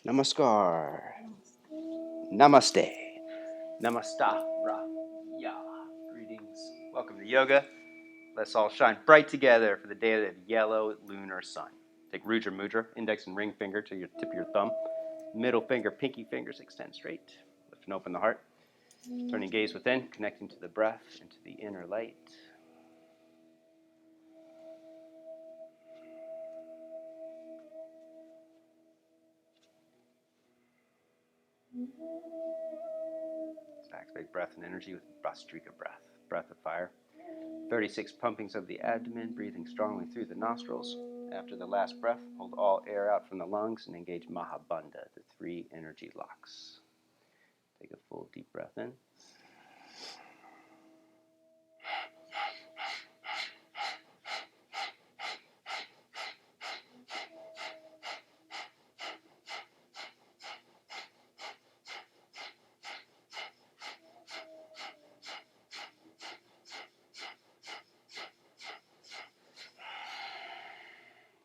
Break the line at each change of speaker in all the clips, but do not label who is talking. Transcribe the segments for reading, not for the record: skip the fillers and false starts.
Namaskar. Namaste. Namastara. Ya. Greetings. Welcome to yoga. Let's all shine bright together for the day of the yellow lunar sun. Take Rudra Mudra, index and ring finger to your tip of your thumb. Middle finger, pinky fingers extend straight. Lift and open the heart. Turning gaze within, connecting to the breath and to the inner light. Let's activate breath and energy with Bhastrika breath, breath of fire. 36 pumpings of the abdomen, breathing strongly through the nostrils. After the last breath, hold all air out from the lungs and engage Mahabandha, the 3 energy locks. Take a full deep breath in.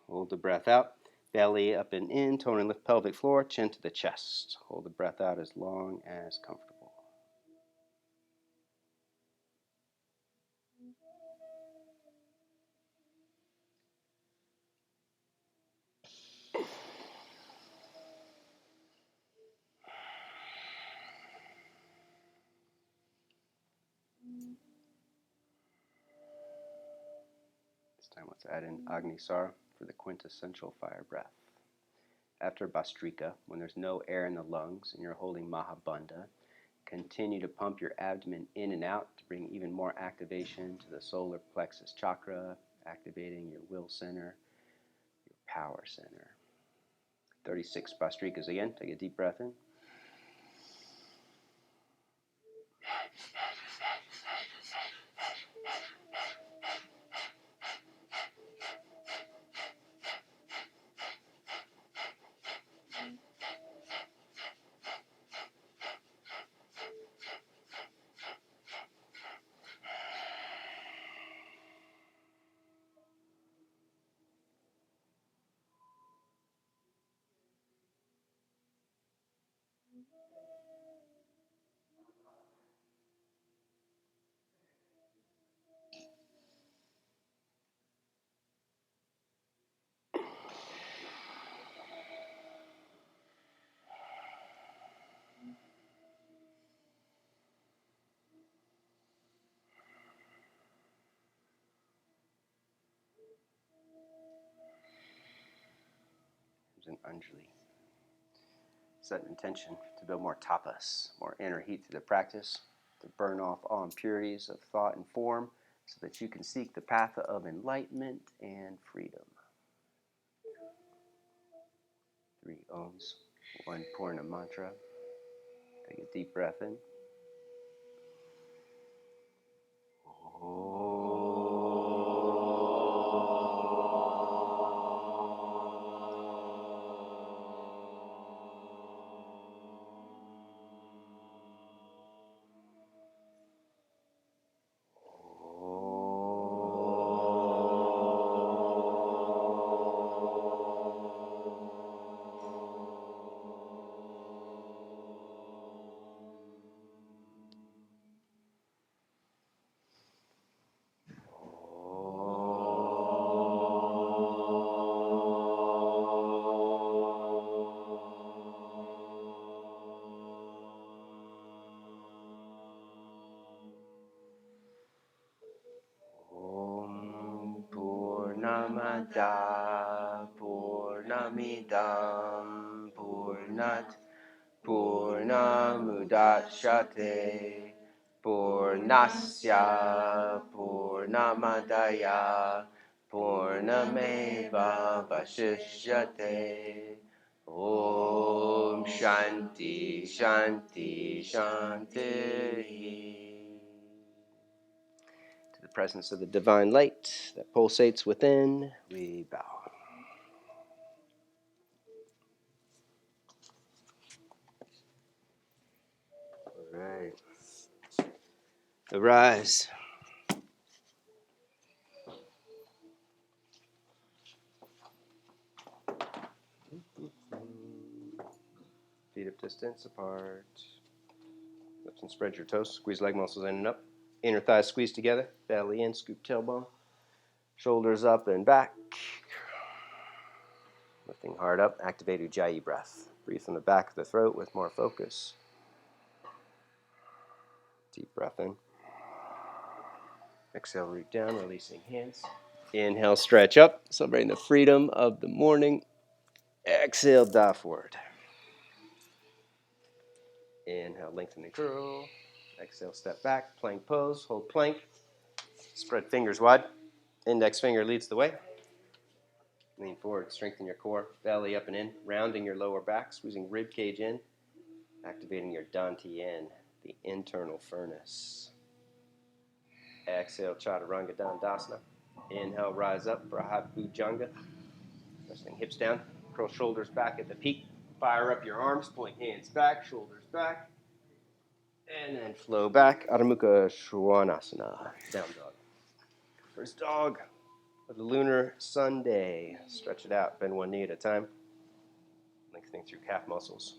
Hold the breath out. Belly up and in, tone and lift pelvic floor, chin to the chest. Hold the breath out as long as comfortable. This time let's add in Agnisara for the quintessential fire breath. After Bhastrika, when there's no air in the lungs and you're holding Mahabandha, continue to pump your abdomen in and out to bring even more activation to the solar plexus chakra, activating your will center, your power center. 36 Bhastrikas again. Take a deep breath in. An Anjali. Set an intention to build more tapas, more inner heat through the practice, to burn off all impurities of thought and form, so that you can seek the path of enlightenment and freedom. 3 Oms, 1 Purna mantra. Take a deep breath in. Purnamada Purnamidam Purnat Purnamudachyate Purnasya Purnamadaya Purnameva Vashishyate. Om Shanti Shanti Shanti. To the presence of the divine light that pulsates within, we bow. All right. Arise. hip distance apart. Lift and spread your toes. Squeeze leg muscles in and up. Inner thighs squeeze together. Belly in, scoop tailbone. Shoulders up and back. Lifting hard up. Activate Ujjayi breath. Breathe from the back of the throat with more focus. Deep breath in. Exhale, root down, releasing hands. Inhale, stretch up. Celebrating the freedom of the morning. Exhale, dive forward. Inhale, lengthen and curl. Exhale, step back, plank pose, hold plank. Spread fingers wide. Index finger leads the way. Lean forward, strengthen your core, belly up and in, rounding your lower back, squeezing rib cage in, activating your Dantian, the internal furnace. Exhale, Chaturanga Dandasana. Inhale, rise up for a high Bhujanga. Resting hips down, curl shoulders back at the peak. Fire up your arms, point hands back, shoulders back. And then flow back, Adho Mukha Svanasana, down dog. First dog of the lunar Sunday. Stretch it out, bend one knee at a time. Lengthening through calf muscles.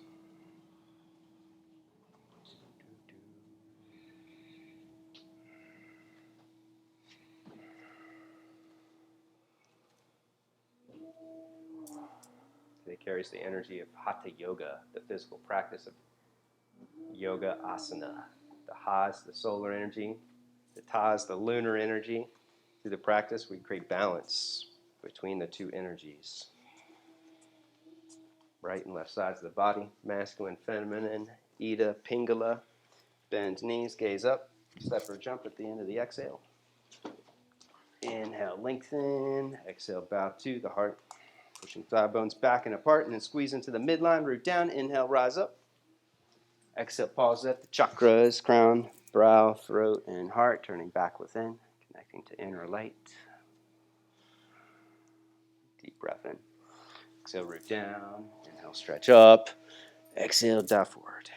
It carries the energy of Hatha Yoga, the physical practice of Yoga Asana. The Ha is the solar energy, the Ta is the lunar energy. Through the practice, we create balance between the two energies. Right and left sides of the body, masculine, feminine, Ida, Pingala. Bend knees, gaze up, step or jump at the end of the exhale. Inhale, lengthen. Exhale, bow to the heart. Pushing thigh bones back and apart, and then squeeze into the midline, root down. Inhale, rise up. Exhale, pause at the chakras, crown, brow, throat, and heart, turning back within, connecting to inner light. Deep breath in. Exhale, root down. Inhale, stretch up. Exhale, dive forward.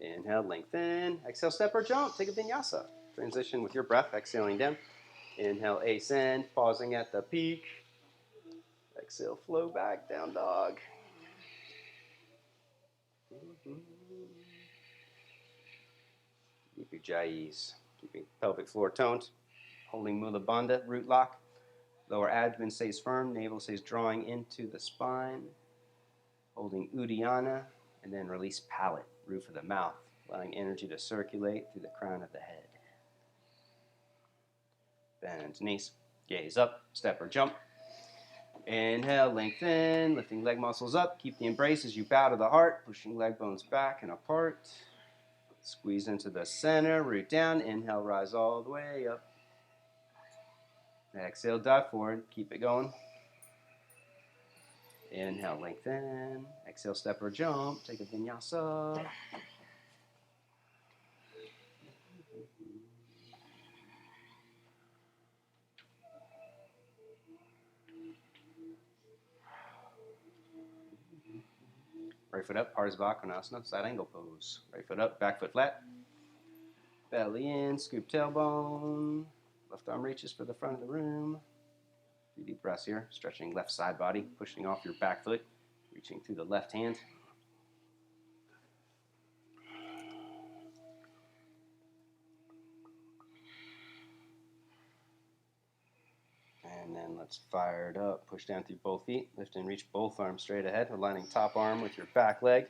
Inhale, lengthen. Exhale, step or jump. Take a vinyasa. Transition with your breath, exhaling down. Inhale, ascend, pausing at the peak. Exhale, flow back, down dog. Keep your jais, keeping pelvic floor toned. Holding Mula Bandha, root lock. Lower abdomen stays firm, navel stays drawing into the spine. Holding Uddiyana, and then release palate, roof of the mouth, allowing energy to circulate through the crown of the head. Bend knees, gaze up, step or jump. Inhale, lengthen, lifting leg muscles up. Keep the embrace as you bow to the heart, pushing leg bones back and apart. Squeeze into the center, root down. Inhale, rise all the way up. Exhale, dive forward. Keep it going. Inhale, lengthen. Exhale, step or jump. Take a vinyasa. Right foot up, Parsva Konasana, side angle pose. Right foot up, back foot flat. Belly in, scoop tailbone. Left arm reaches for the front of the room. 3 deep breaths here, stretching left side body, pushing off your back foot, reaching through the left hand. And then let's fire it up. Push down through both feet. Lift and reach both arms straight ahead, aligning top arm with your back leg.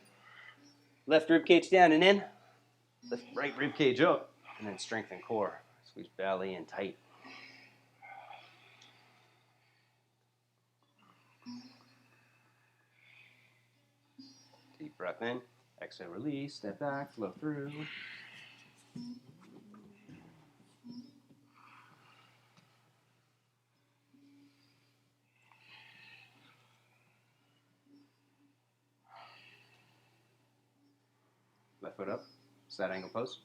Left rib cage down and in. Lift right rib cage up. And then strengthen core. Squeeze belly in tight. Deep breath in. Exhale, release. Step back, flow through. Left foot up. Side angle pose.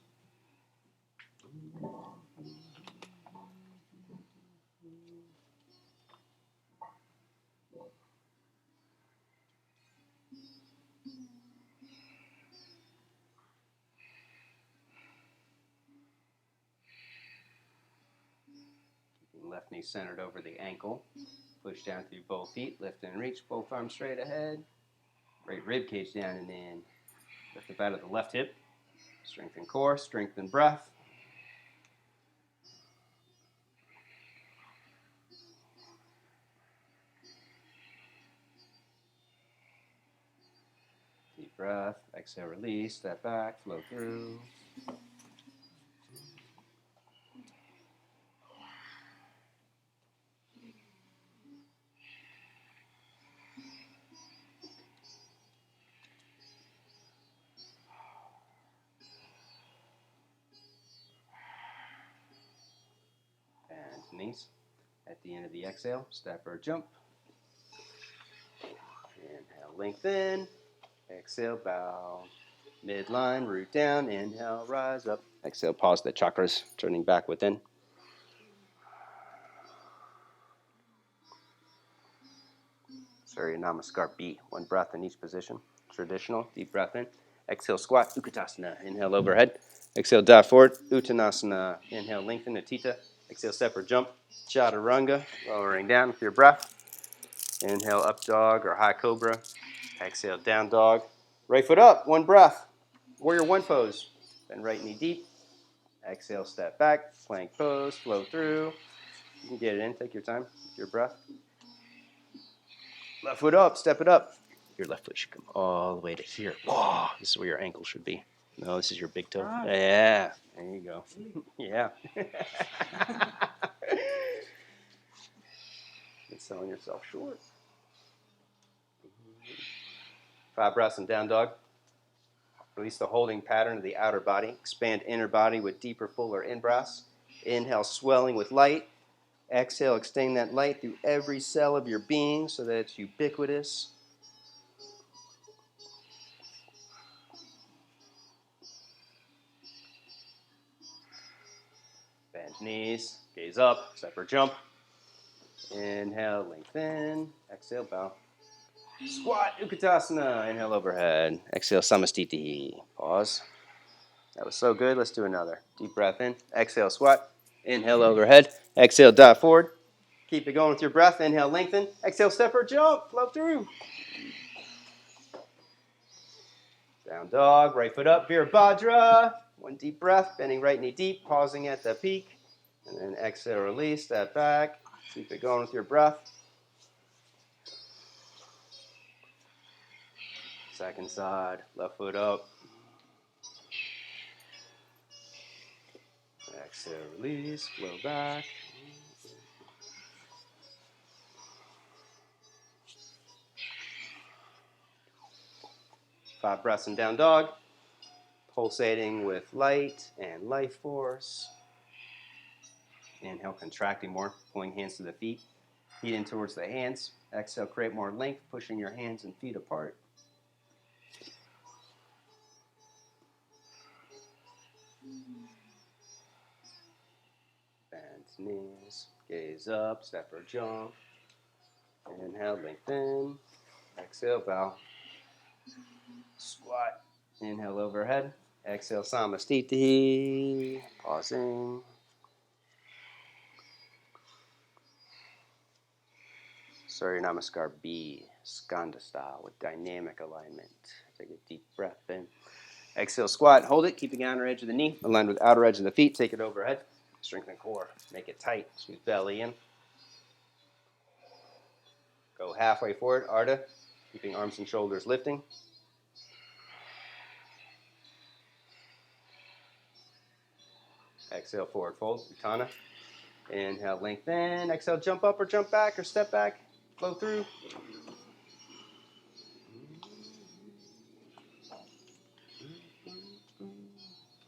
Left knee centered over the ankle. Push down through both feet. Lift and reach. Both arms straight ahead. Right rib cage down and in. Lift up out of the left hip. Strengthen core, strengthen breath. Deep breath. Exhale, release. Step back, flow through. And knees. At the end of the exhale, step or jump. Inhale, lengthen. Exhale, bow. Midline, root down. Inhale, rise up. Exhale, pause the chakras, turning back within. Surya Namaskar B. One breath in each position. Traditional. Deep breath in. Exhale, squat. Utkatasana. Inhale, overhead. Exhale, dive forward. Uttanasana. Inhale, lengthen. Atita. Exhale, step or jump. Chaturanga. Lowering down with your breath. Inhale, up dog or high cobra. Exhale, down dog. Right foot up. One breath. Warrior one pose. Bend right knee deep. Exhale, step back. Plank pose. Flow through. You can get it in. Take your time with your breath. Left foot up, step it up. Your left foot should come all the way to here. Whoa, this is where your ankle should be. No, this is your big toe. Yeah, there you go. Yeah. You're selling yourself short. 5 breaths in down dog. Release the holding pattern of the outer body. Expand inner body with deeper, fuller in-breaths. Inhale, swelling with light. Exhale, extend that light through every cell of your being so that it's ubiquitous. Bend knees, gaze up, step or jump. Inhale, lengthen. Exhale, bow. Squat, Utkatasana. Inhale, overhead. Exhale, Samastiti. Pause. That was so good. Let's do another. Deep breath in. Exhale, squat. Inhale, overhead. Exhale, dive forward. Keep it going with your breath. Inhale, lengthen. Exhale, step or jump. Flow through. Down dog. Right foot up. Virabhadra. One deep breath. Bending right knee deep. Pausing at the peak. And then exhale, release. Step back. Keep it going with your breath. Second side. Left foot up. Exhale, release. Flow back. Five breaths in down dog. Pulsating with light and life force. Inhale, contracting more, pulling hands to the feet. Feet in towards the hands. Exhale, create more length, pushing your hands and feet apart. Bend knees, gaze up, step or jump. Inhale, lengthen. Exhale, bow. Squat. Inhale, overhead. Exhale, Samastiti. Pausing. Surya Namaskar B, Skanda style with dynamic alignment. Take a deep breath in. Exhale, squat, hold it, keeping outer edge of the knee, aligned with outer edge of the feet. Take it overhead. Strengthen core, make it tight. Smooth belly in. Go halfway forward, Ardha, keeping arms and shoulders lifting. Exhale, forward fold, Uttana. Inhale, lengthen. Exhale, jump up or jump back or step back. Flow through.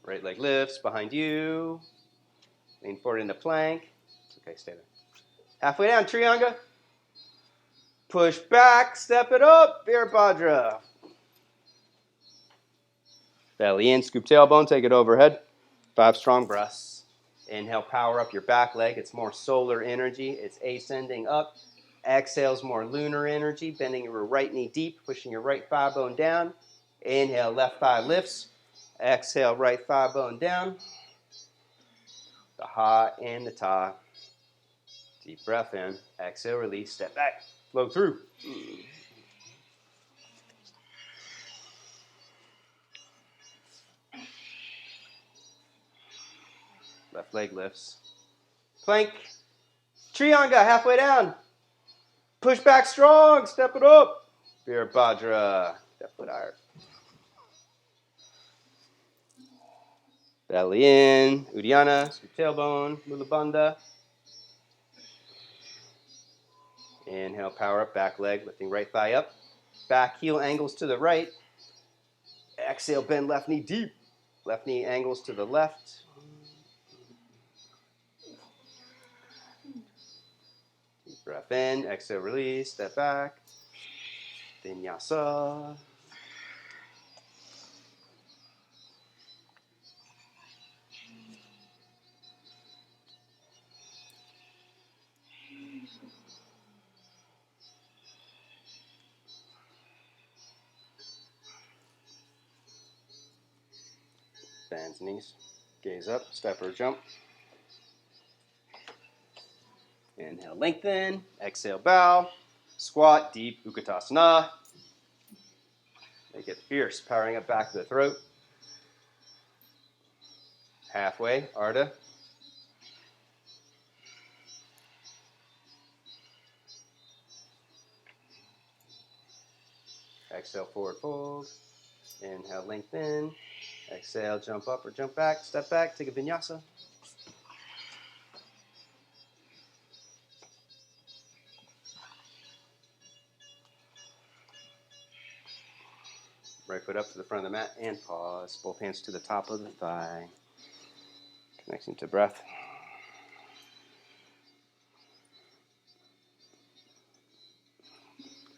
Right leg lifts behind you. Lean forward into plank. It's okay, stay there. Halfway down, Trianga. Push back, step it up, Virabhadra. Belly in, scoop tailbone, take it overhead. 5 strong breaths. Inhale, power up your back leg. It's more solar energy. It's ascending up. Exhale's more lunar energy, bending your right knee deep, pushing your right thigh bone down. Inhale, left thigh lifts. Exhale, right thigh bone down. The ha and the ta. Deep breath in. Exhale, release, step back. Flow through. Left leg lifts. Plank. Trianga, halfway down. Push back strong. Step it up. Virabhadra. Left foot higher. Belly in. Uddiyana. Scoop tailbone. Mula Bandha. Inhale, power up, back leg, lifting right thigh up. Back heel angles to the right. Exhale, bend left knee deep. Left knee angles to the left. Deep breath in, exhale, release, step back. Vinyasa. Bends knees, gaze up, step or jump. Inhale, lengthen. Exhale, bow. Squat, deep, Utkatasana. Make it fierce, powering up back to the throat. Halfway, Ardha. Exhale, forward fold. Inhale, lengthen. Exhale, jump up or jump back. Step back, take a vinyasa. Right foot up to the front of the mat and pause. Both hands to the top of the thigh. Connecting to breath.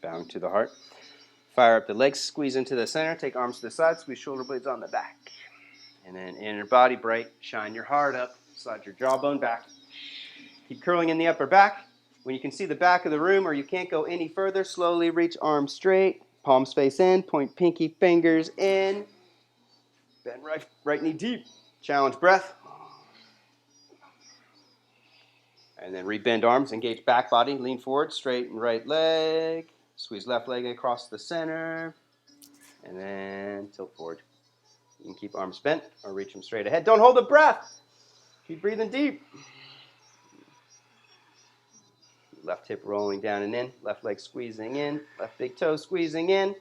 Bowing to the heart. Fire up the legs, squeeze into the center. Take arms to the side, squeeze shoulder blades on the back. And then inner body bright, shine your heart up. Slide your jawbone back. Keep curling in the upper back. When you can see the back of the room or you can't go any further, slowly reach arms straight. Palms face in, point pinky fingers in. Bend right knee deep. Challenge breath. And then rebend arms, engage back body, lean forward, straighten right leg. Squeeze left leg across the center. And then tilt forward. You can keep arms bent or reach them straight ahead. Don't hold the breath. Keep breathing deep. Left hip rolling down and in. Left leg squeezing in. Left big toe squeezing in.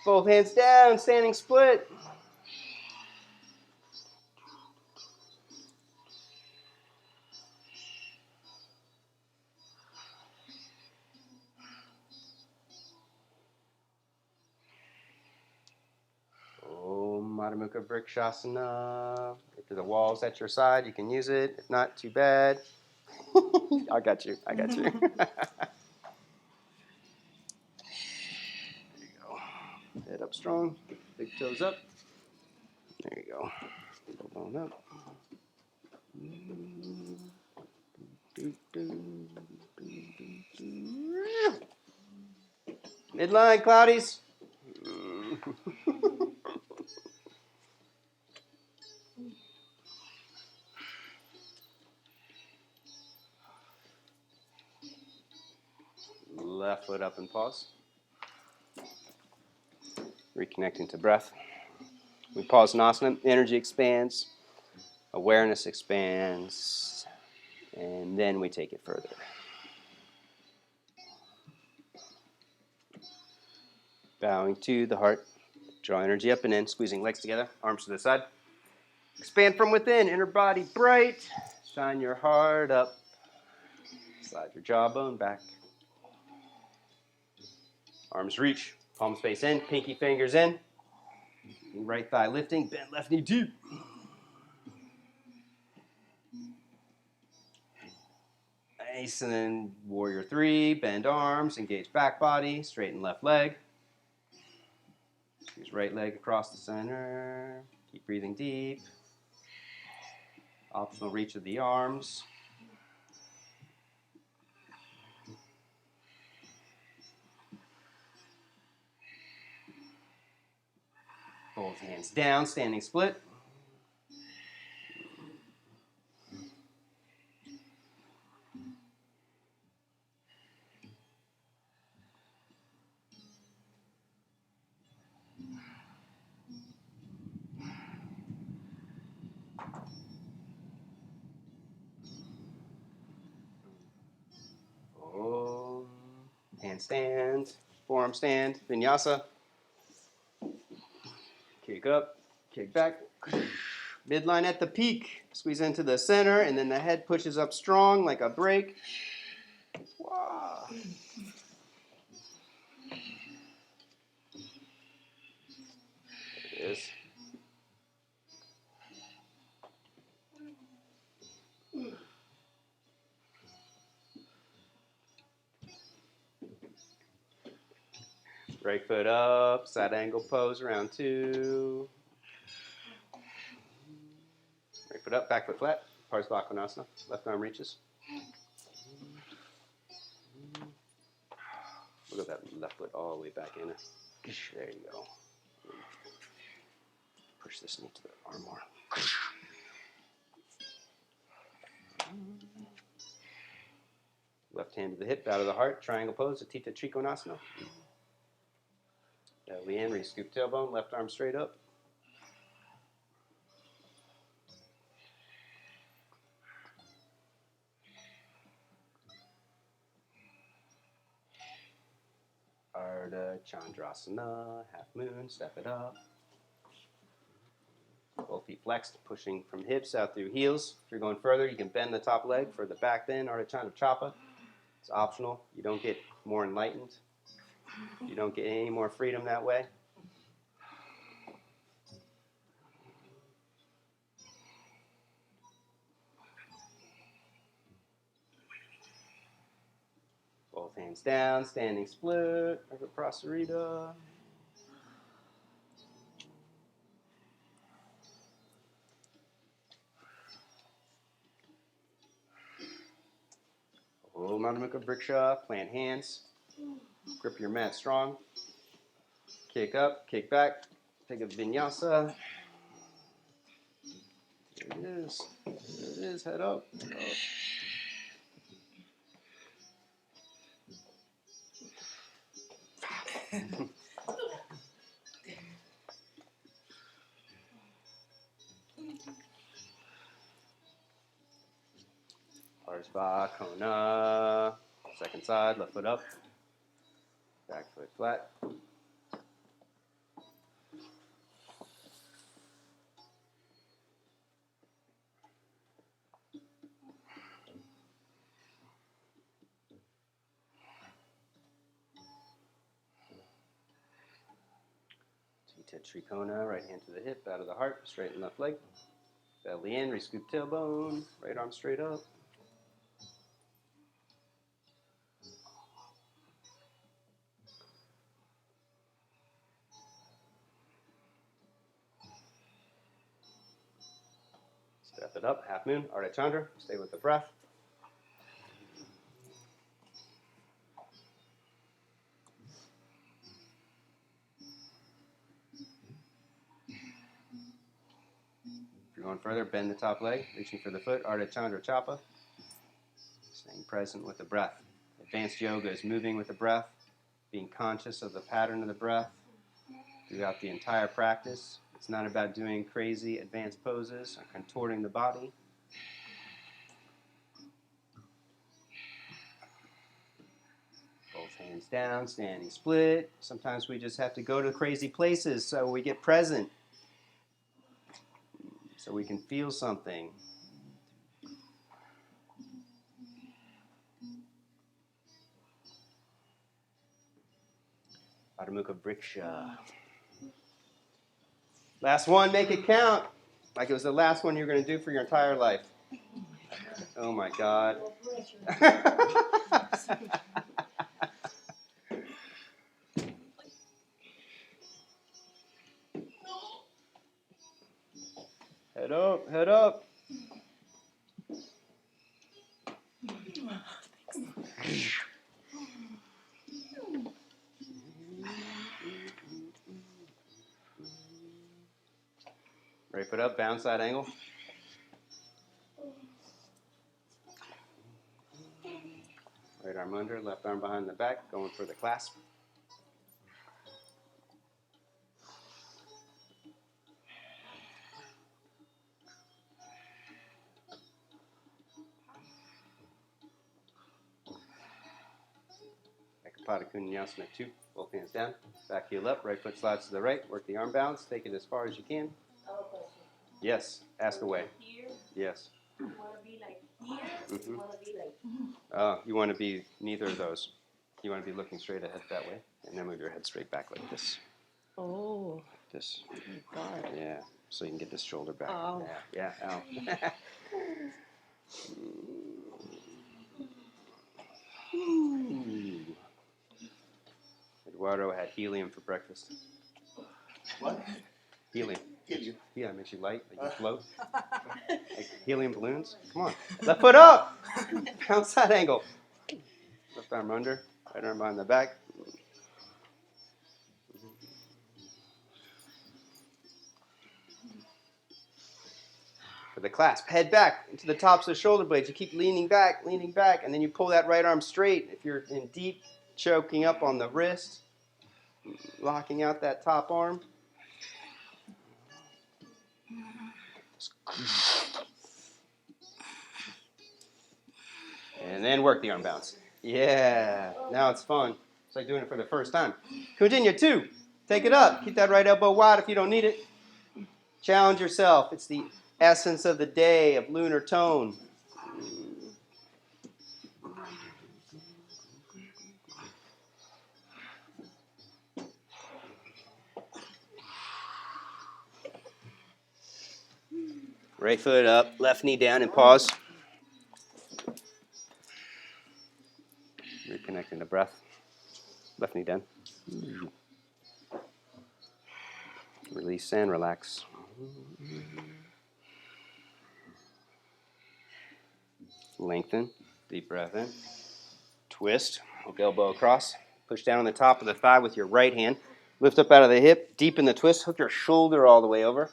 Both hands down, standing split. Om Adho Mukha Vrikshasana. If the wall's at your side, you can use it. If not, too bad. I got you. There you go. Head up strong. Big toes up. There you go. Bone up. Midline, cloudies. Left foot up and pause. Reconnecting to breath. We pause in asana. Energy expands. Awareness expands. And then we take it further. Bowing to the heart. Draw energy up and in. Squeezing legs together. Arms to the side. Expand from within. Inner body bright. Shine your heart up. Slide your jawbone back. Arms reach. Palms face in. Pinky fingers in. Right thigh lifting. Bend left knee deep. Nice. And then warrior three. Bend arms. Engage back body. Straighten left leg. Squeeze right leg across the center. Keep breathing deep. Optional reach of the arms. Both hands down, standing split. Om. Handstand, forearm stand, Vinyasa. Kick up, kick back. Midline at the peak. Squeeze into the center, and then the head pushes up strong like a brake. Wow. There it is. Right foot up, side angle pose, round 2. Right foot up, back foot flat, Parsvakonasana, left arm reaches. Look at that left foot all the way back in. There you go. Push this knee to the arm more. Left hand to the hip, out of the heart, triangle pose, Atita Trikonasana. Leanne, scoop tailbone, left arm straight up. Ardha Chandrasana, half moon, step it up. Both feet flexed, pushing from hips out through heels. If you're going further, you can bend the top leg for the back bend, Ardha Chapa. It's optional. You don't get more enlightened. You don't get any more freedom that way. Both hands down, standing split, over Prasarita. Om Adho Mukha Vriksha, plant hands, grip your mat strong. Kick up, kick back, take a vinyasa. There it is, there it is, head up. Parsva, second side, left foot up, back foot flat. Atita Trikona, right hand to the hip, out of the heart, straighten left leg. Belly in, rescoop tailbone, right arm straight up. Step it up, half moon, Ardha Chandra, stay with the breath. If you're going further, bend the top leg, reaching for the foot, Ardha Chandra Chapa. Staying present with the breath. Advanced yoga is moving with the breath, being conscious of the pattern of the breath throughout the entire practice. It's not about doing crazy advanced poses or contorting the body. Both hands down, standing split. Sometimes we just have to go to crazy places so we get present, so we can feel something. Adho Mukha Vriksha. Last one, make it count. Like it was the last one you're going to do for your entire life. Oh my God. Head up, head up. Right foot up, bound side angle. Right arm under, left arm behind the back, going for the clasp. Ekapada Vinyasa 2. Both hands down. Back heel up. Right foot slides to the right. Work the arm balance. Take it as far as you can. Yes. Ask away.
Here.
Yes.
You want to be like here. You want to be like.
You want to be neither of those. You want to be looking straight ahead that way, and then move your head straight back like this.
Oh.
This.
Oh my God.
Yeah. So you can get this shoulder back.
Oh.
Yeah. Ow. Eduardo had helium for breakfast.
What?
Helium.
Helium.
Yeah, it makes you light, like you float. Like helium balloons. Come on. Left foot up. Bounce that angle. Left arm under. Right arm behind the back. For the clasp, head back into the tops of the shoulder blades. You keep leaning back, and then you pull that right arm straight. If you're in deep, choking up on the wrist, locking out that top arm. And then work the arm bounce. Yeah, now it's fun. It's like doing it for the first time. Continue, 2. Take it up. Keep that right elbow wide if you don't need it. Challenge yourself. It's the essence of the day of lunar tone. Right foot up, left knee down, and pause. Reconnecting the breath. Left knee down. Release and relax. Lengthen. Deep breath in. Twist. Hook elbow across. Push down on the top of the thigh with your right hand. Lift up out of the hip. Deepen the twist. Hook your shoulder all the way over.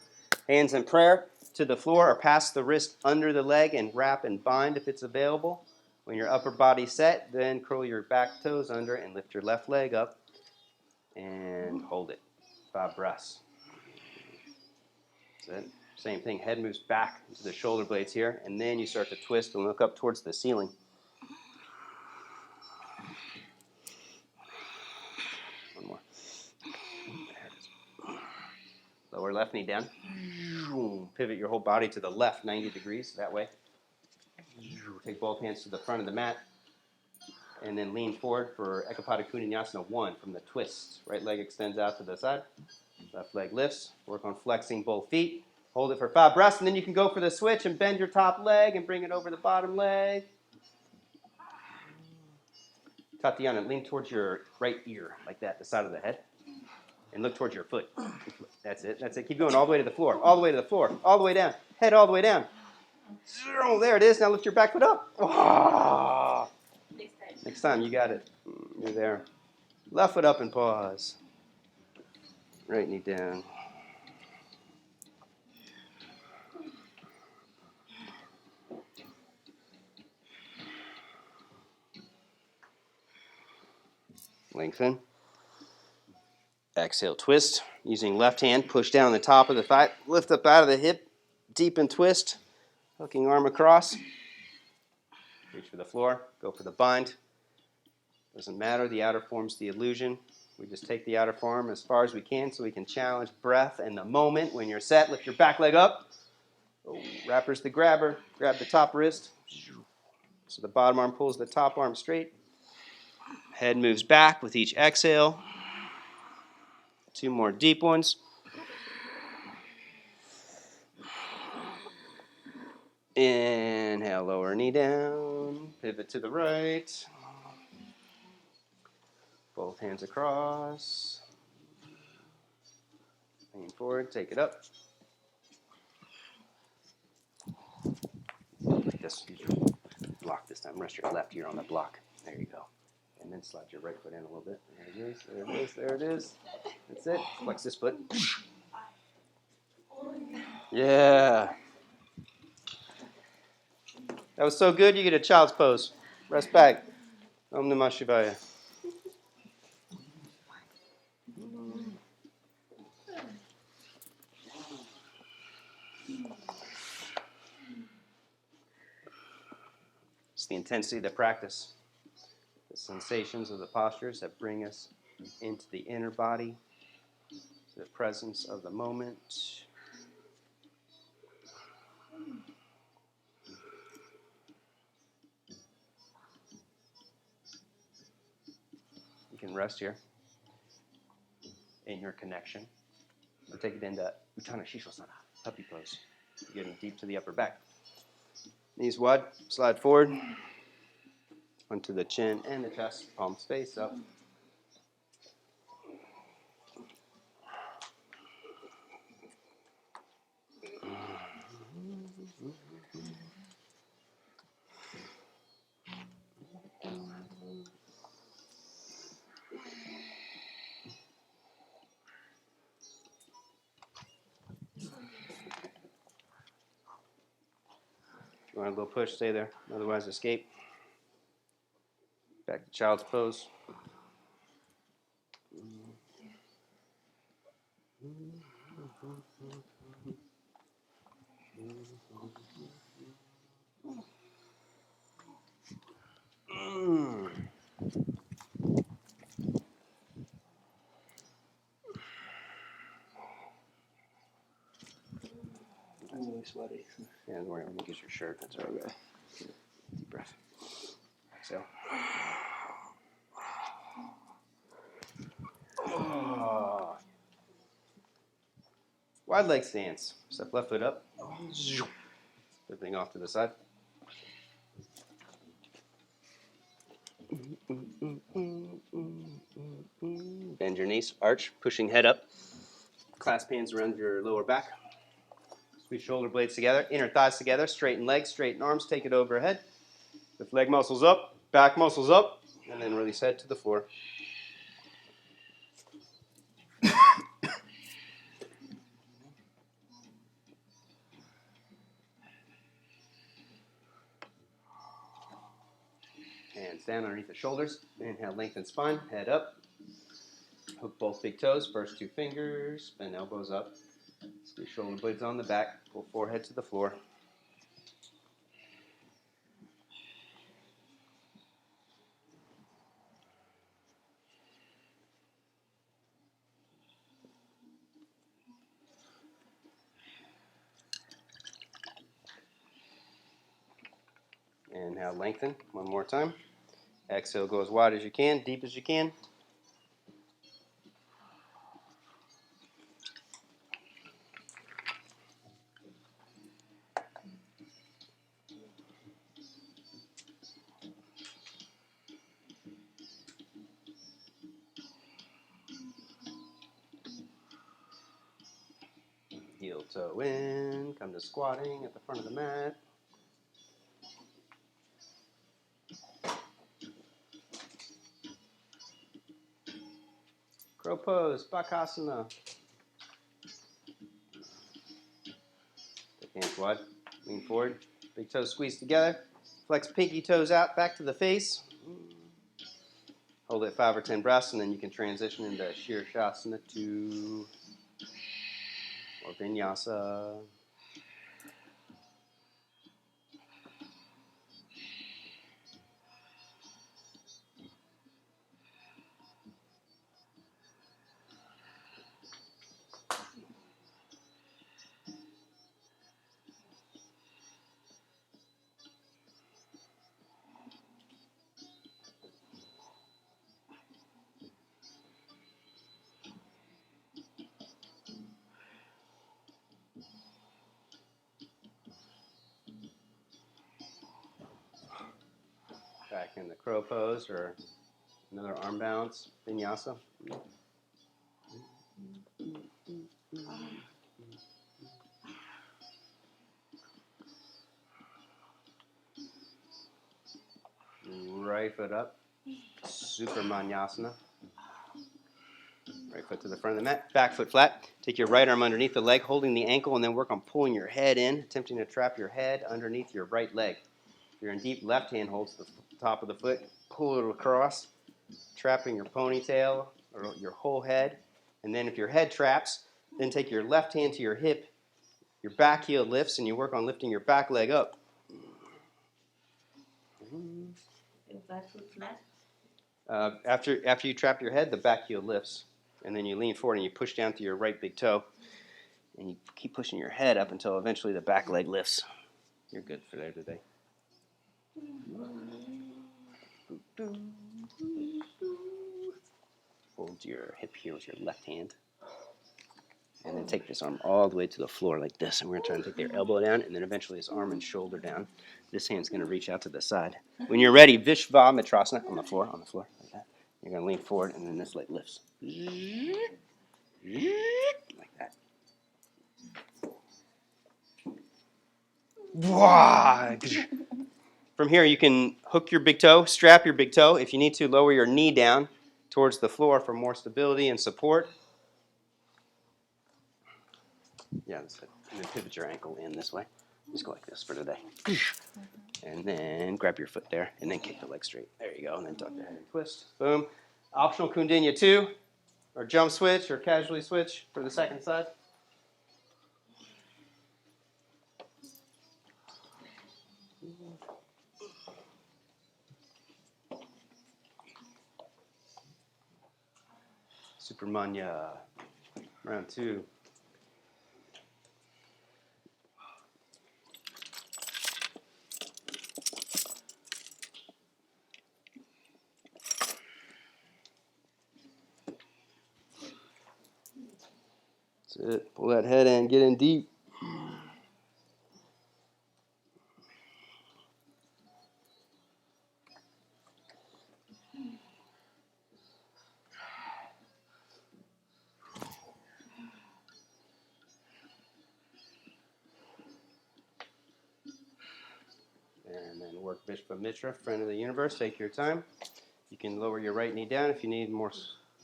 Hands in prayer to the floor or pass the wrist under the leg and wrap and bind if it's available. When your upper body's set, then curl your back toes under and lift your left leg up and hold it. 5 breaths. That's it. Same thing. Head moves back into the shoulder blades here, and then you start to twist and look up towards the ceiling. One more. There it is. Lower left knee down. Pivot your whole body to the left 90 degrees, that way. Take both hands to the front of the mat, and then lean forward for Ekapada Vinyasa 1 from the twist. Right leg extends out to the side. Left leg lifts. Work on flexing both feet. Hold it for 5 breaths, and then you can go for the switch and bend your top leg and bring it over the bottom leg. Tatiana, lean towards your right ear, like that, the side of the head. And look towards your foot. That's it. That's it. Keep going all the way to the floor. All the way to the floor. All the way down. Head all the way down. Oh, there it is. Now lift your back foot up. Oh. Next time. You got it. You're there. Left foot up and pause. Right knee down. Lengthen. Exhale, twist. Using left hand, push down the top of the thigh. Lift up out of the hip. Deepen twist. Hooking arm across. Reach for the floor. Go for the bind. Doesn't matter. The outer form's the illusion. We just take the outer form as far as we can so we can challenge breath and the moment. When you're set, lift your back leg up. Oh, wrappers the grabber. Grab the top wrist. So the bottom arm pulls the top arm straight. Head moves back with each exhale. 2 more deep ones. Inhale, lower knee down. Pivot to the right. Both hands across. Lean forward, take it up. Like this. Use your block this time. Rest your left ear on the block. There you go. And then slide your right foot in a little bit. There it is. There it is. There it is. That's it. Flex this foot. Yeah. That was so good, you get a child's pose. Rest back. Om Namah Shivaya. It's the intensity of the practice. The sensations of the postures that bring us into the inner body, to the presence of the moment. You can rest here in your connection, or take it into Uttana Shishosana, puppy pose. You're getting deep to the upper back. Knees wide, slide forward onto the chin and the chest, palms face up. You want a little push, stay there. Otherwise, escape. Back to child's pose.
I'm really sweaty.
Yeah, don't worry, let me get your shirt. That's all right. Deep breath. Exhale. Oh. Wide leg stance. Step left foot up. Flipping off to the side. Bend your knees, arch, pushing head up. Clasp hands around your lower back. Squeeze shoulder blades together, inner thighs together, straighten legs, straighten arms, take it overhead. Lift leg muscles up, back muscles up, and then release head to the floor. Hands down underneath the shoulders. Inhale, lengthen spine, head up. Hook both big toes, first two fingers, bend elbows up. Squeeze shoulder blades on the back, pull forehead to the floor. Inhale, lengthen, one more time. Exhale, go as wide as you can, deep as you can. Heel toe in, come to squatting at the front of the mat. Crow pose, Bakasana. Take hands wide, lean forward, big toes squeeze together. Flex pinky toes out, back to the face. Hold it 5 or 10 breaths, and then you can transition into Shirshasana 2 or Vinyasa. Back in the crow pose or another arm bounce, Vinyasa. Right foot up, Super Manyasana. Right foot to the front of the mat, back foot flat. Take your right arm underneath the leg, holding the ankle, and then work on pulling your head in, attempting to trap your head underneath your right leg. If you're in deep, left hand holds the top of the foot, pull it across, trapping your ponytail or your whole head. And then if your head traps, then take your left hand to your hip, your back heel lifts, and you work on lifting your back leg up.
Your back foot flat.
After you trap your head, the back heel lifts. And then you lean forward and you push down to your right big toe. And you keep pushing your head up until eventually the back leg lifts. You're good for there today. Hold your hip here with your left hand. And then take this arm all the way to the floor like this. And we're going to try and take their elbow down and then eventually his arm and shoulder down. This hand's going to reach out to the side. When you're ready, Vishvamitrasana on the floor, like that. You're going to lean forward and then this leg lifts. Like that. From here, you can hook your big toe, strap your big toe. If you need to, lower your knee down towards the floor for more stability and support. Yeah, that's it. And then pivot your ankle in this way. Just go like this for today. And then grab your foot there, and then kick the leg straight. There you go, and then tuck the head and twist. Boom. Optional Kundinya 2, or jump switch, or casually switch for the second side. Supermanya, round 2. That's it. Pull that head in, get in deep. And then work Vishvamitra, friend of the universe. Take your time. You can lower your right knee down if you need more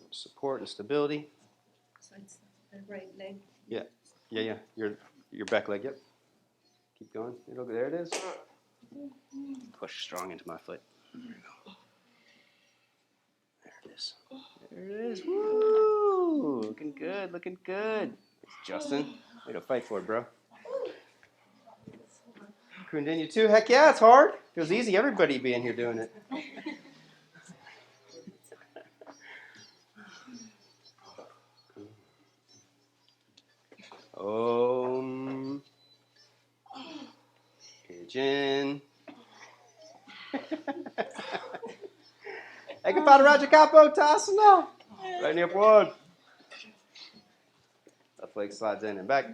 support and stability.
So it's the right leg.
Yeah. Your back leg, yep. Keep going. There it is. Push strong into my foot. There you go. There it is. There it is. Woo! Looking good, looking good. It's Justin. Way to fight for it, bro. Kundinya 2, heck yeah, it's hard. Feels easy, everybody being here doing it. Om. Pigeon. Ekapada Rajakapo Tasana. Right knee up one. Left leg slides in and back.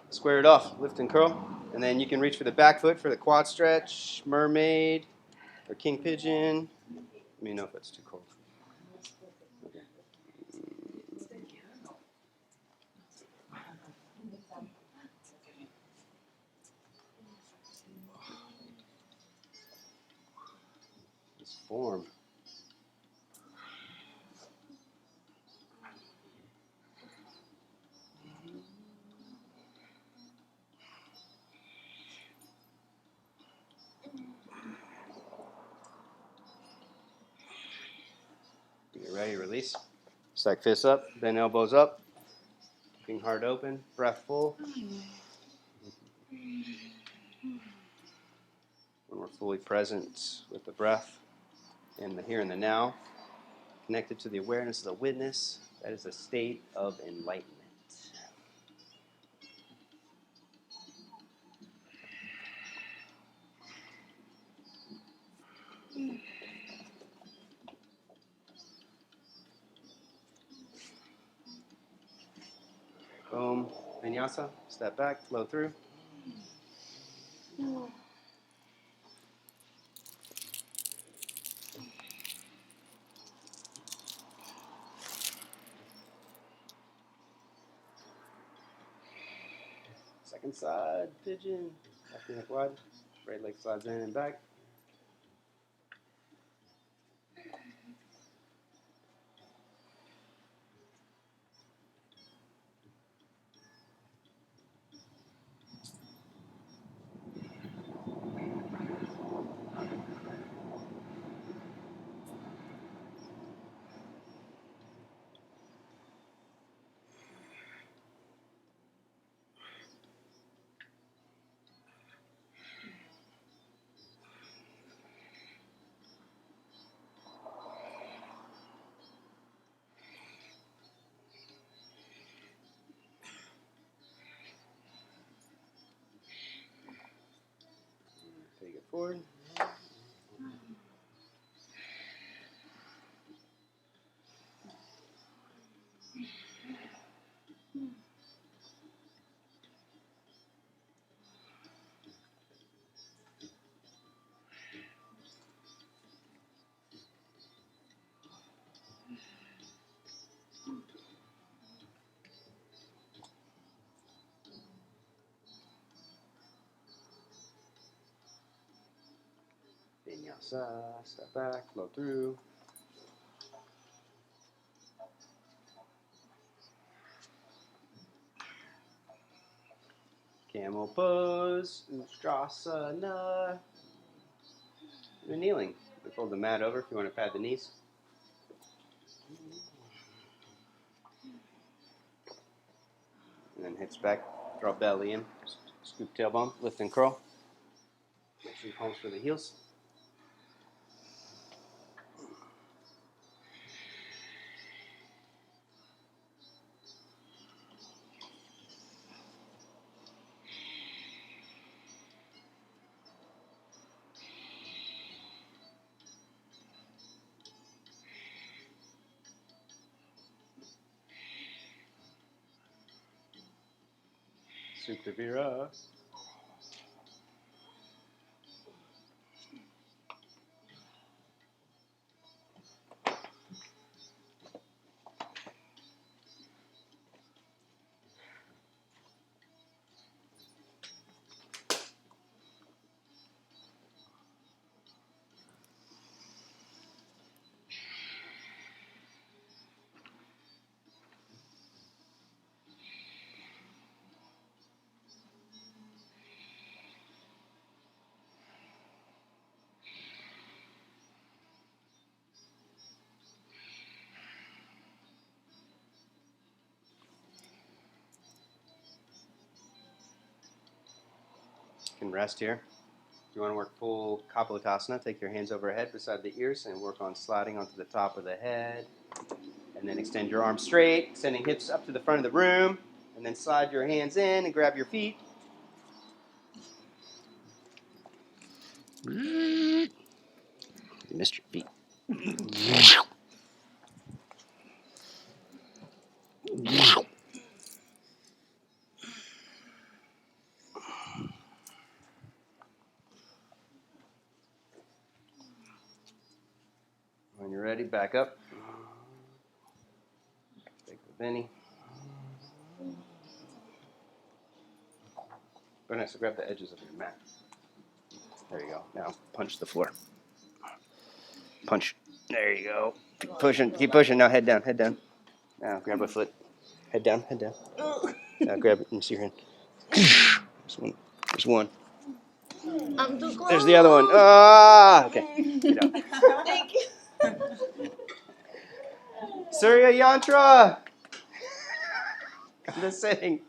Square it off, lift and curl. And then you can reach for the back foot for the quad stretch, mermaid, or king pigeon. Let me know if it's too cold. Okay. This form. Get ready, release. Stack fists up, bend elbows up. Keeping heart open, breath full. When we're fully present with the breath in the here and the now, connected to the awareness of the witness, that is a state of enlightenment. Boom. Vinyasa. Step back, flow through. Second side, pigeon. Left knee wide. Right leg slides in and back. forward. Vinyasa, step back, flow through. Camel Pose, Ustrasana. You're kneeling. We fold the mat over if you want to pad the knees. And then hips back, draw belly in, scoop tailbone, lift and curl. Make sure you palms for the heels. Supta Vira. You can rest here. If you want to work full Kapotasana, take your hands overhead beside the ears and work on sliding onto the top of the head. And then extend your arms straight, extending hips up to the front of the room. And then slide your hands in and grab your feet. You missed your feet. When you're ready, back up. Take the Vinny. Vanessa, grab the edges of your mat. There you go. Now punch the floor. Punch. There you go. Keep pushing. Keep pushing. Now head down. Head down. Now grab a foot. Head down. Head down. Now grab it. Let me see your hand. There's one. There's one.
I'm too close.
There's the other one. Ah. Okay. Get out.
Thank you.
Surya Yantra. I'm just saying.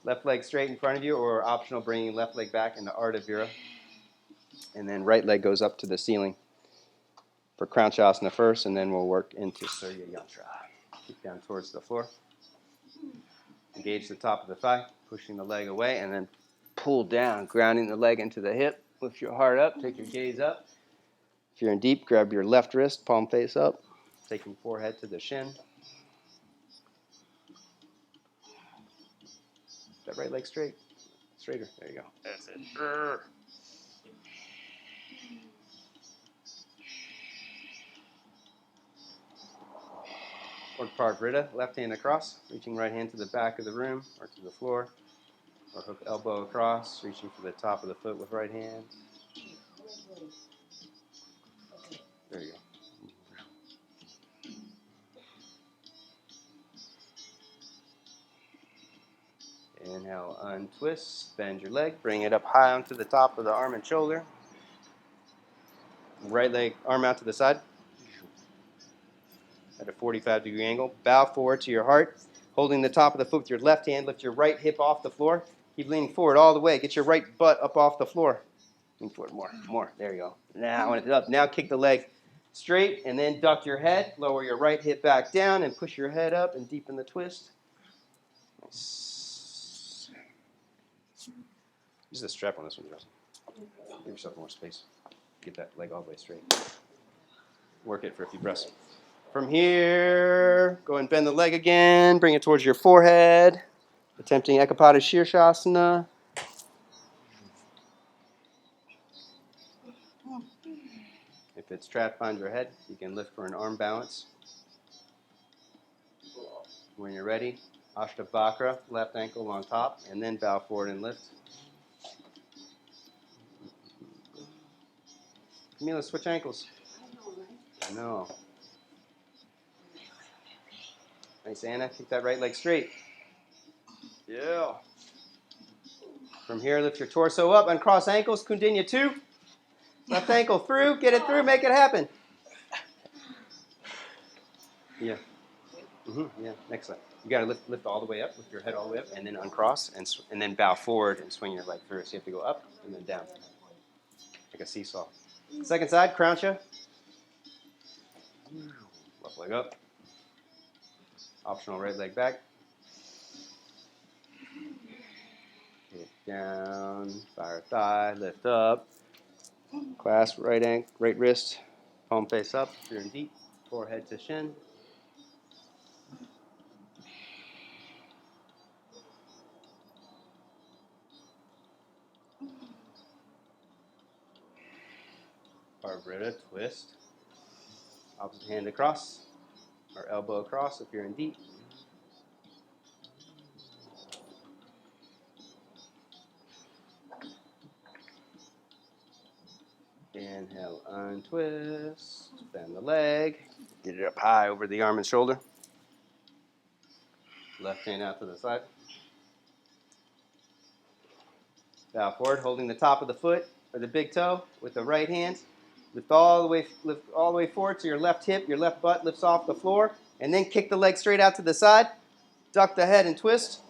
Left leg straight in front of you, or optional, bringing left leg back into Ardha Vira. And then right leg goes up to the ceiling for Kranchasana first, and then we'll work into Surya Yantra. Keep down towards the floor. Engage the top of the thigh, pushing the leg away, and then pull down, grounding the leg into the hip. Lift your heart up, take your gaze up. If you're in deep, grab your left wrist, palm face up, taking forehead to the shin. That right leg straight. Straighter. There you go. That's it. Or Parvrita, left hand across, reaching right hand to the back of the room or to the floor. Or hook elbow across, reaching for the top of the foot with right hand. There you go. Inhale, untwist, bend your leg, bring it up high onto the top of the arm and shoulder. Right leg, arm out to the side at a 45-degree angle. Bow forward to your heart, holding the top of the foot with your left hand. Lift your right hip off the floor. Keep leaning forward all the way. Get your right butt up off the floor. Lean forward more. There you go. Now, when it's up, now kick the leg straight and then duck your head. Lower your right hip back down and push your head up and deepen the twist. Nice. Use the strap on this one, Justin. Give yourself more space. Get that leg all the way straight. Work it for a few breaths. From here, go and bend the leg again. Bring it towards your forehead. Attempting Ekapada Shirshasana. If it's trapped behind your head, you can lift for an arm balance. When you're ready, Ashtavakra, left ankle on top, and then bow forward and lift. Camila, switch ankles. I know. Nice, Anna. Keep that right leg straight. Yeah. From here, lift your torso up, uncross ankles, Kundinya 2. Left ankle through, get it through, make it happen. Yeah. Yeah, excellent. You got to lift all the way up, lift your head all the way up, and then uncross, and then bow forward and swing your leg through. So you have to go up and then down, like a seesaw. Second side, Croucha. Left leg up. Optional right leg back. Hit down, fire thigh, lift up. Clasp right wrist, palm face up, if you're in deep, forehead to shin. Arvrita, twist. Opposite hand across, or elbow across if you're in deep. Inhale, untwist, bend the leg, get it up high over the arm and shoulder. Left hand out to the side. Bow forward, holding the top of the foot or the big toe with the right hand. Lift all the way forward to your left hip. Your left butt lifts off the floor, and then kick the leg straight out to the side. Duck the head and twist.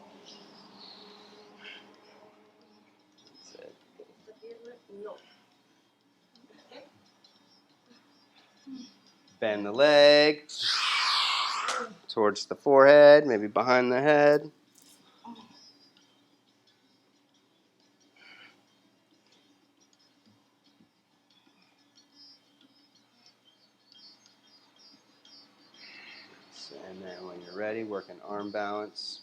Bend the leg towards the forehead, maybe behind the head. And then when you're ready, work an arm balance.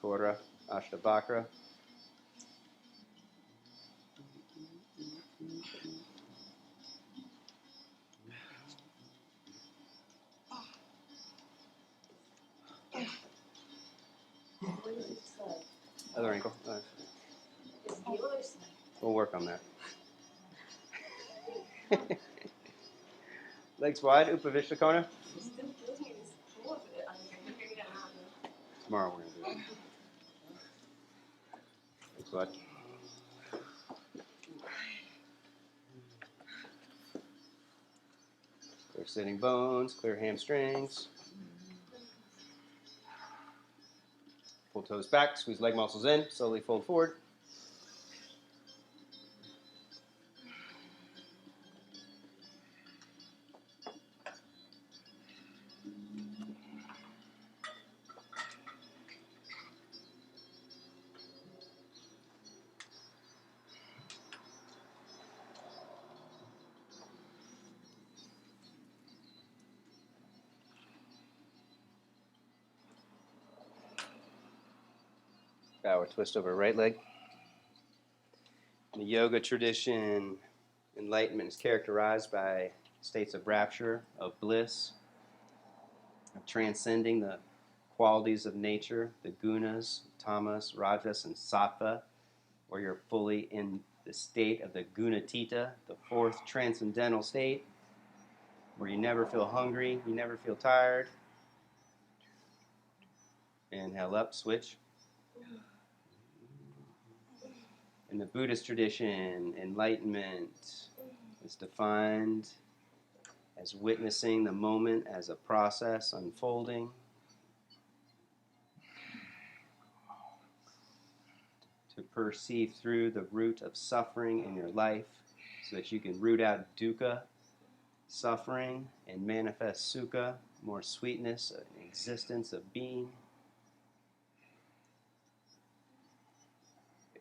Kora, Ashtavakra. Other ankle. We'll work on that. Legs wide, Upavishtakona. Tomorrow we're going to do it. Legs wide. Clear sitting bones, clear hamstrings. Pull toes back, squeeze leg muscles in, slowly fold forward. Bow or twist over right leg. In the yoga tradition, enlightenment is characterized by states of rapture, of bliss, of transcending the qualities of nature, the gunas, tamas, rajas, and sattva, where you're fully in the state of the gunatita, the fourth transcendental state, where you never feel hungry, you never feel tired. Inhale up, switch. In the Buddhist tradition, enlightenment is defined as witnessing the moment as a process unfolding. To perceive through the root of suffering in your life so that you can root out dukkha, suffering, and manifest sukha, more sweetness, an existence of being.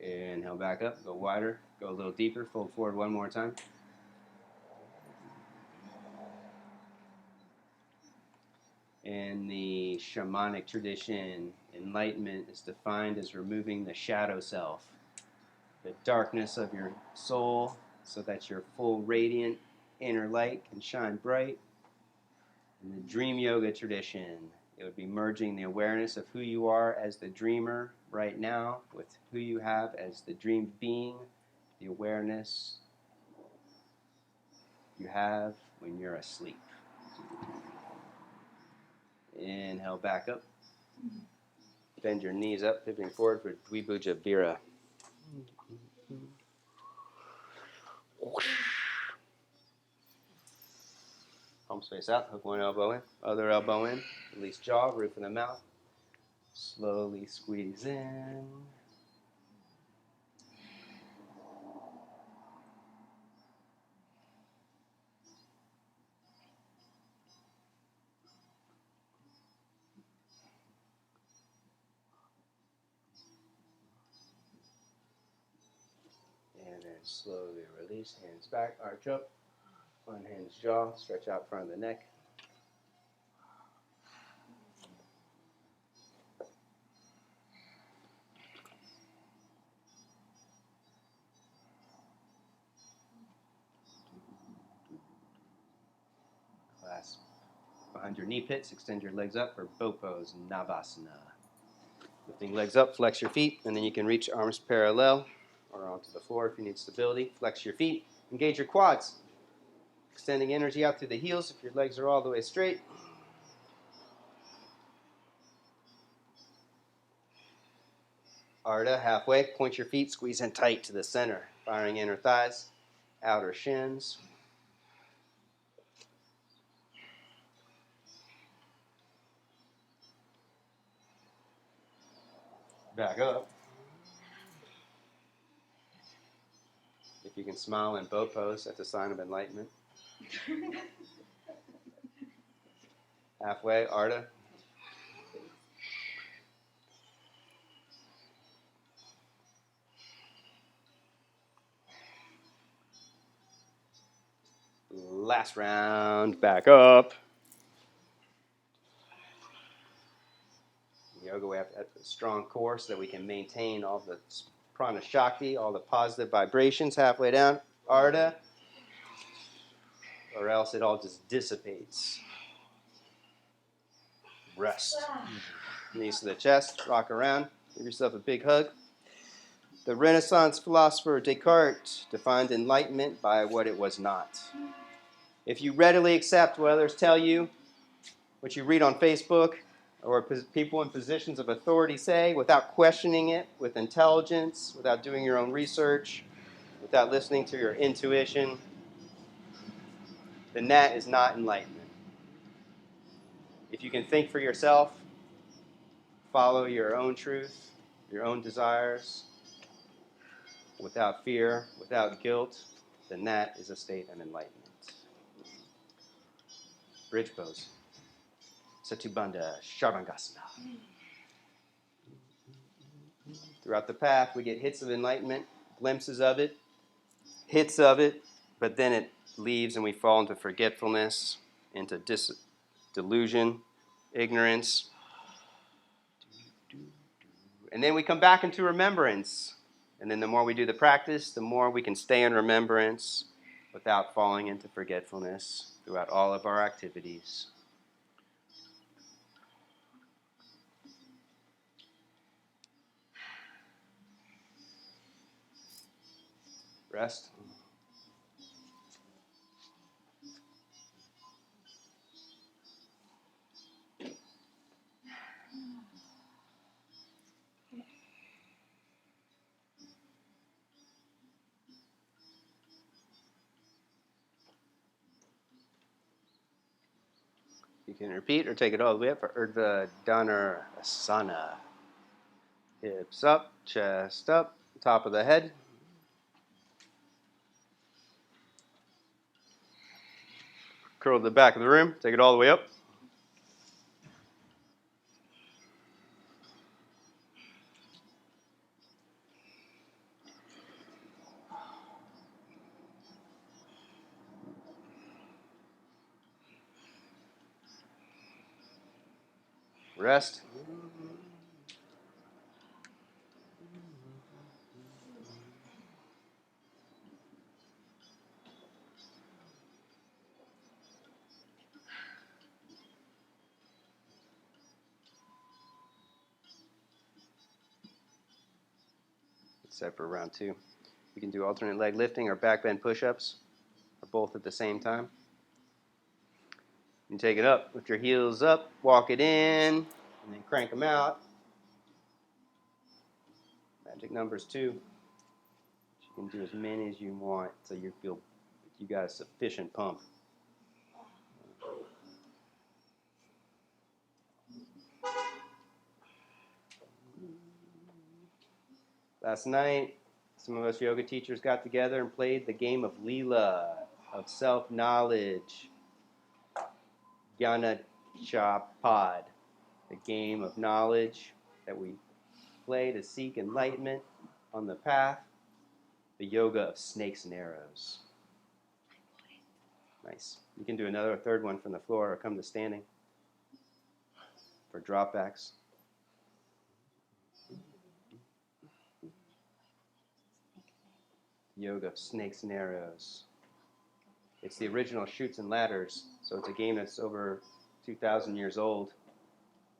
Inhale back up, go wider, go a little deeper, fold forward one more time. In the shamanic tradition, enlightenment is defined as removing the shadow self, the darkness of your soul, so that your full radiant inner light can shine bright. In the dream yoga tradition, it would be merging the awareness of who you are as the dreamer right now with who you have as the dream being, the awareness you have when you're asleep. Inhale back up. Bend your knees up, pivoting forward for Dvibhuja Vira. Palms face out, hook one elbow in, other elbow in, release jaw, roof of the mouth. Slowly squeeze in. And then slowly release, hands back, arch up. Unhinge jaw, stretch out front of the neck. Clasp behind your knee pits, extend your legs up for bow pose, Navasana. Lifting legs up, flex your feet, and then you can reach arms parallel or onto the floor if you need stability. Flex your feet, engage your quads. Extending energy out through the heels if your legs are all the way straight. Ardha, halfway, point your feet, squeeze in tight to the center, firing inner thighs, outer shins. Back up. If you can smile in bow pose, that's a sign of enlightenment. Halfway, Ardha. Last round, back up. In yoga, we have to have a strong core so that we can maintain all the prana shakti, all the positive vibrations halfway down. Ardha. Or else it all just dissipates. Rest. Knees to the chest, rock around, give yourself a big hug. The Renaissance philosopher Descartes defined enlightenment by what it was not. If you readily accept what others tell you, what you read on Facebook, or people in positions of authority say, without questioning it, with intelligence, without doing your own research, without listening to your intuition, then that is not enlightenment. If you can think for yourself, follow your own truth, your own desires, without fear, without guilt, then that is a state of enlightenment. Bridge pose. Satubandha Sharvangasana. Throughout the path, we get hits of enlightenment, glimpses of it, hits of it, but then it leaves and we fall into forgetfulness, into delusion, ignorance. And then we come back into remembrance. And then the more we do the practice, the more we can stay in remembrance without falling into forgetfulness throughout all of our activities. Rest. You can repeat or take it all the way up for Urdhva Dhanurasana. Hips up, chest up, top of the head. Curl to the back of the room, take it all the way up. Rest. Set for round 2. You can do alternate leg lifting or back bend push-ups, or both at the same time. You take it up, lift your heels up, walk it in, and then crank them out. Magic numbers 2. You can do as many as you want so you feel you got a sufficient pump. Last night, some of us yoga teachers got together and played the game of Leela, of self-knowledge, Jnana Chapad, the game of knowledge that we play to seek enlightenment on the path, the yoga of snakes and arrows. Nice. You can do another third one from the floor or come to standing for dropbacks. Yoga of snakes and arrows. It's the original Chutes and Ladders, so it's a game that's over 2,000 years old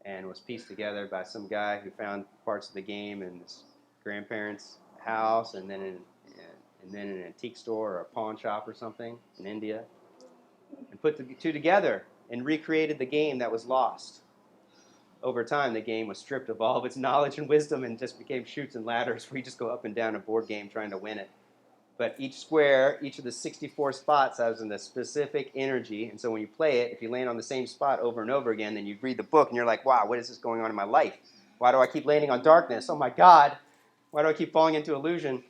and was pieced together by some guy who found parts of the game in his grandparents' house and then in an antique store or a pawn shop or something in India, and put the two together and recreated the game that was lost. Over time, the game was stripped of all of its knowledge and wisdom and just became Chutes and Ladders where you just go up and down a board game trying to win it. But each square, each of the 64 spots has a specific energy. And so when you play it, if you land on the same spot over and over again, then you read the book and you're like, wow, what is this going on in my life? Why do I keep landing on darkness? Oh my God. Why do I keep falling into illusion?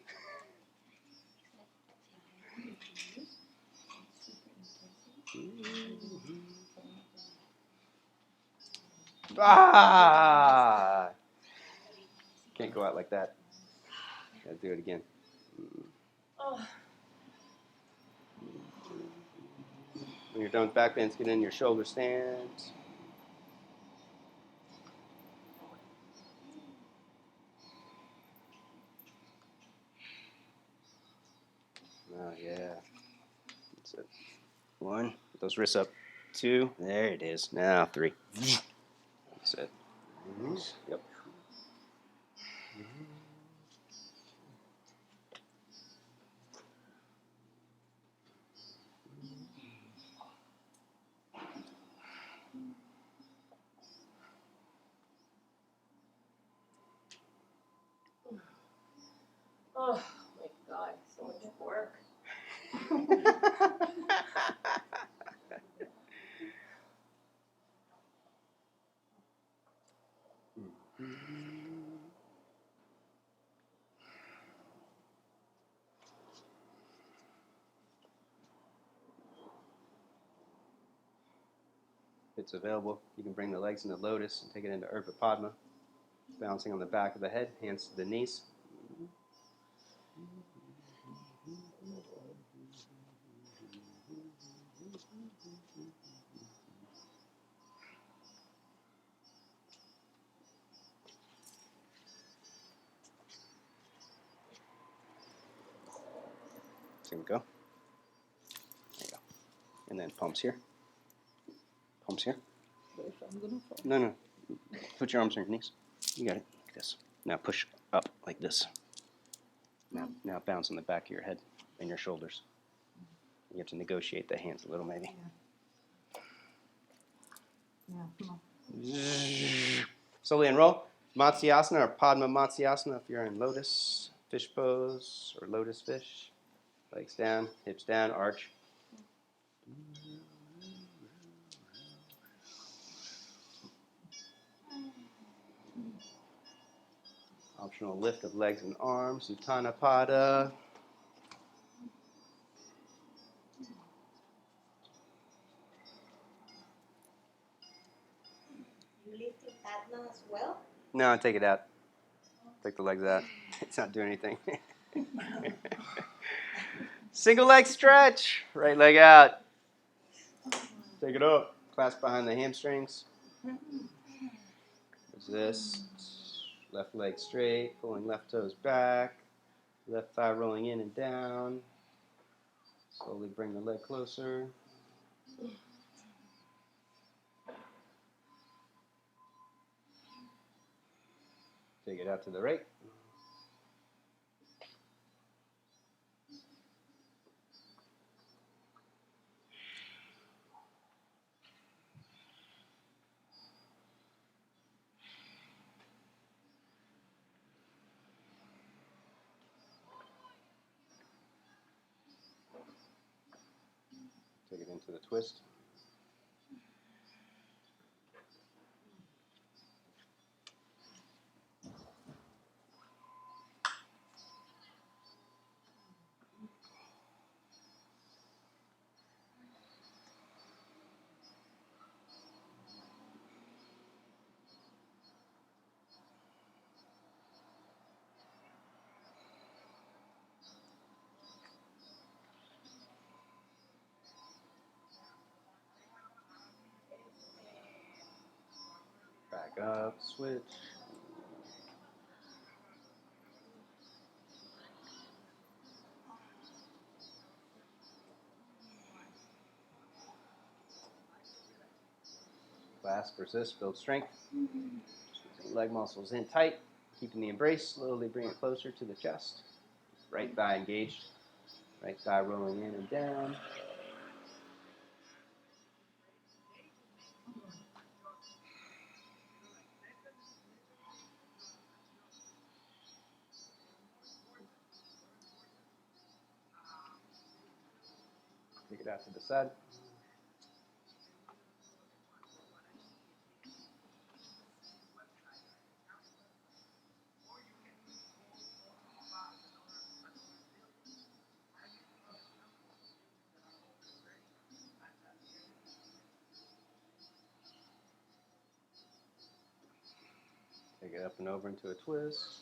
Ah! Can't go out like that. Gotta do it again. When you're done with back bends, get in your shoulder stands. Oh, yeah. That's it. 1. Put those wrists up. 2. There it is. Now 3. That's it. Yep.
Oh my God, so much work.
If it's available, you can bring the legs into lotus and take it into Urdhva Padma. Bouncing on the back of the head, hands to the knees. So here we go. There you go. And then palms here. Palms here. No. Put your arms on your knees. You got it. Like this. Now push up like this. Now bounce on the back of your head and your shoulders. You have to negotiate the hands a little, maybe.
Yeah, come on.
Slowly unroll. Matsyasana or Padma Matsyasana if you're in lotus, fish pose, or lotus fish. Legs down, hips down, arch. Optional lift of legs and arms, Uttanapada.
You lifting Padma as well?
No, take it out. Take the legs out. It's not doing anything. Single leg stretch. Right leg out. Take it up. Clasp behind the hamstrings. Resist. Left leg straight, pulling left toes back. Left thigh rolling in and down. Slowly bring the leg closer. Take it out to the right. Take it into the twist. Back up, switch. Clasp, resist, build strength. Leg muscles in tight, keeping the embrace. Slowly bring it closer to the chest. Right thigh engaged. Right thigh rolling in and down. Take it out to the side. Take it up and over into a twist.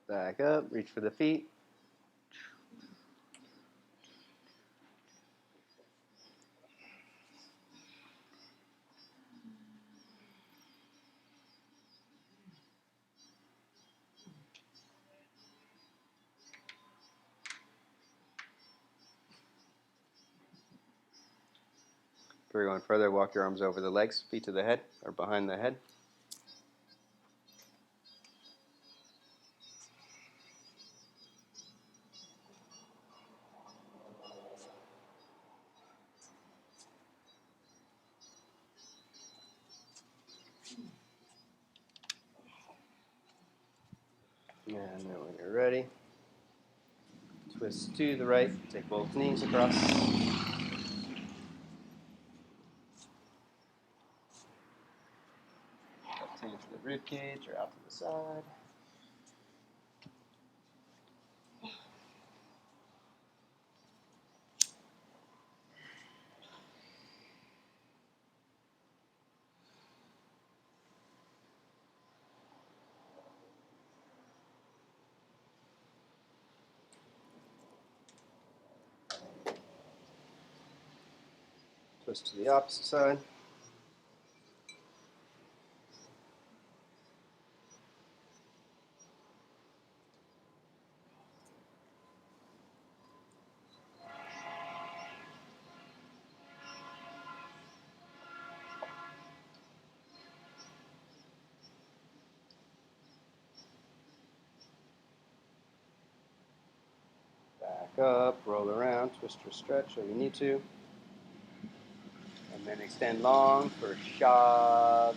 Back up, reach for the feet. If you're going further, walk your arms over the legs, feet to the head, or behind the head. And then when you're ready, twist to the right, take both knees across. Left hand to the rib cage or out to the side. Twist to the opposite side. Back up, roll around, twist or stretch if you need to. And then extend long for Shavasana.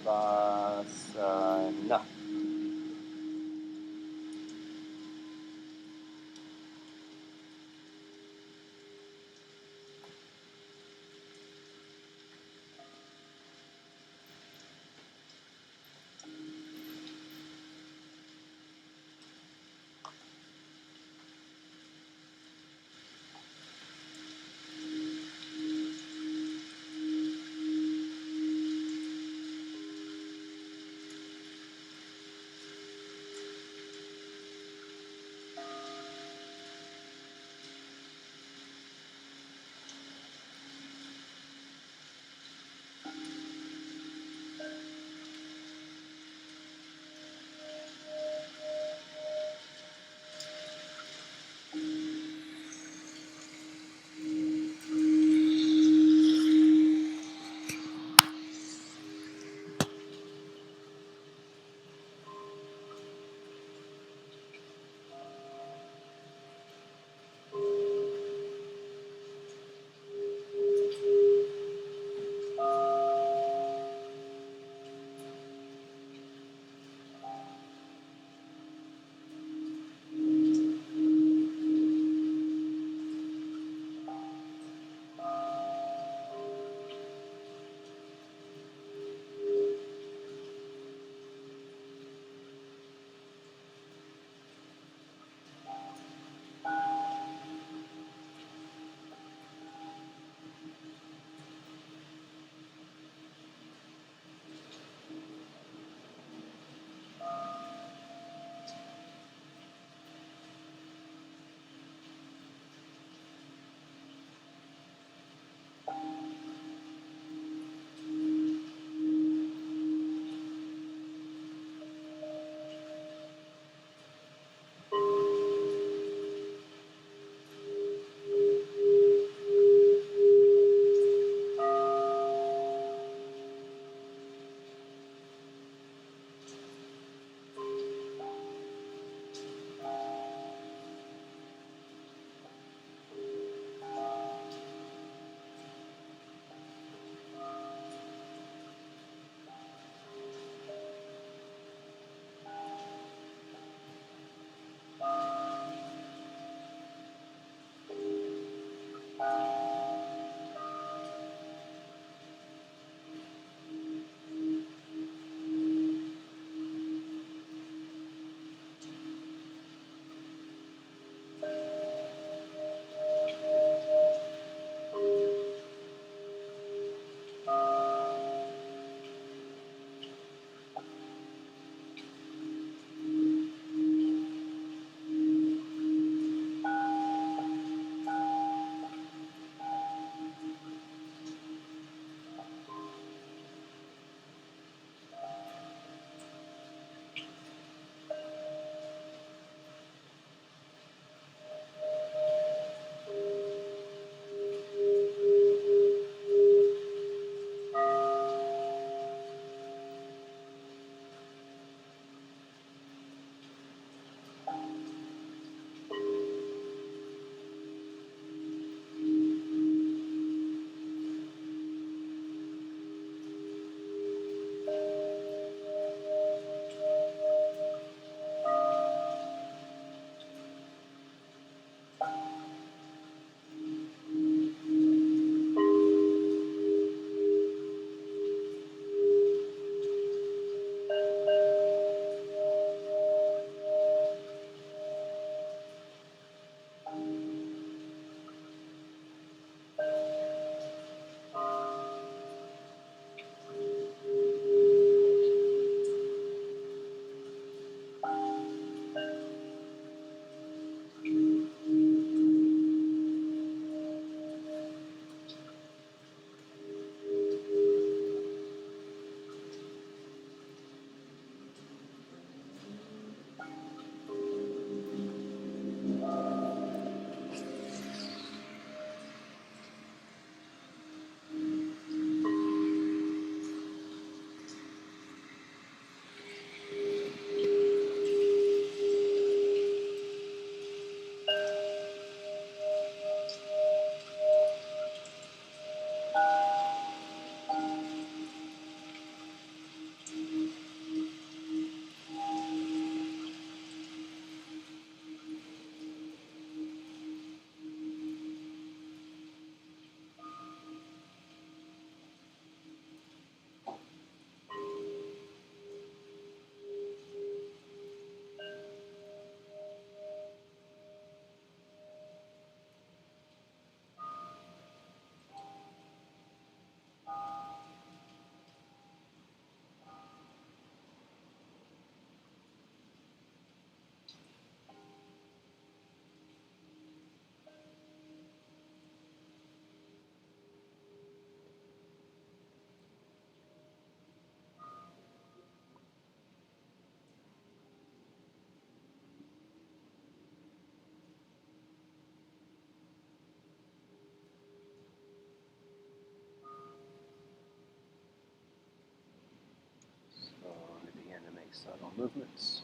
Subtle movements.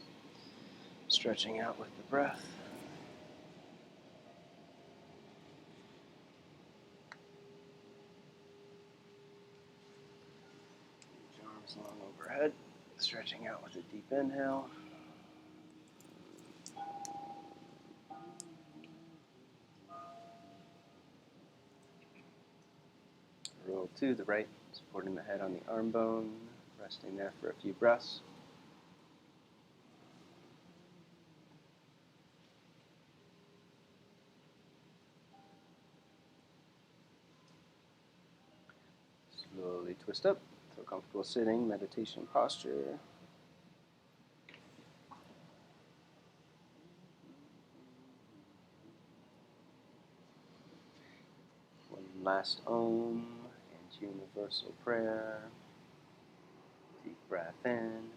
Stretching out with the breath. Reach arms long overhead. Stretching out with a deep inhale. Roll to the right, supporting the head on the arm bone. Resting there for a few breaths. Slowly twist up. Feel comfortable sitting, meditation posture. One last Om and universal prayer. Deep breath in.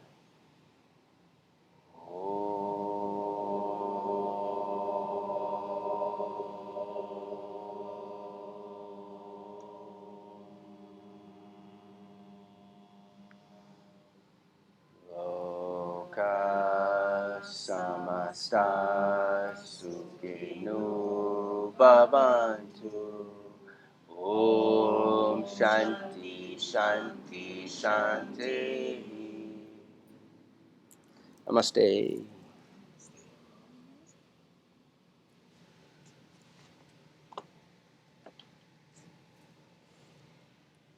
Loka samasta sukhinu bhavantu. Om Shanti Shanti Shanti. Namaste.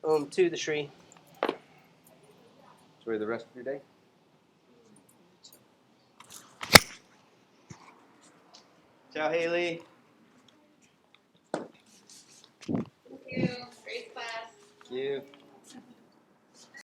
Om to the Shri. Enjoy the rest of your day. Ciao, Haley.